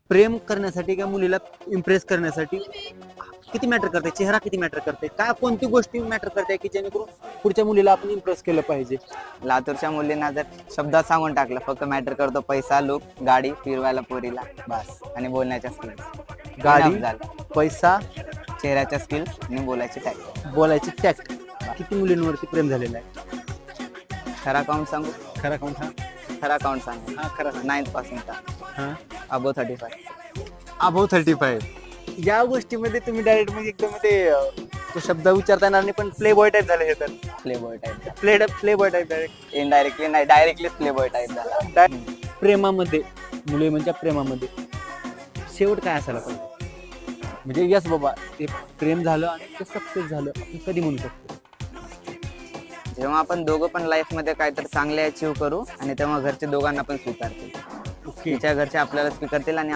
प्रेम करण्यासाठी किंवा मुलीला इम्प्रेस करण्यासाठी किती मॅटर करते, चेहरा किती मॅटर करते, काय कोणती गोष्टी मॅटर करते की जेणेकरून पुढच्या मुलीला आपण इम्प्रेस केलं पाहिजे? लातूरच्या मुलींना जर शब्दात सांगून टाकलं, फक्त मॅटर करतो पैसा, लुक, गाडी, फिरवायला पोरीला बस, आणि बोलण्याच्या स्किल्स. गाडी, पैसा, चेहऱ्याच्या स्किल्स आणि बोलायची टाईप. बोलायची टॅक्ट. किती मुलींवरती प्रेम झालेलं आहे? खरा काउंट सांगू? खरा कोण? खरा काउंट सांगू. हा खरा. 9th पासून हा अबो 35. अबोव 35. या गोष्टीमध्ये तुम्ही डायरेक्ट म्हणजे एकदम ते तो शब्द उच्चारता येणार नाही, पण प्ले बॉय टाईप झाले हे तर. Play boy type. Play boy type direct. Indirectly नाही, डायरेक्टली प्ले बॉय टाईप झाला. प्रेमामध्ये, मुली म्हणजे प्रेमामध्ये शेवट काय असायला पाहिजे? म्हणजे यस बाबा ते प्रेम झालं आणि ते सक्सेस झालं, आपण कधी म्हणू शकतो? जेव्हा आपण दोघं पण लाईफ मध्ये काहीतरी चांगले अचीव्ह करू आणि तेव्हा घरचे दोघांना पण स्वीकारतील. तिच्या घरचे आपल्याला स्वीकारतील आणि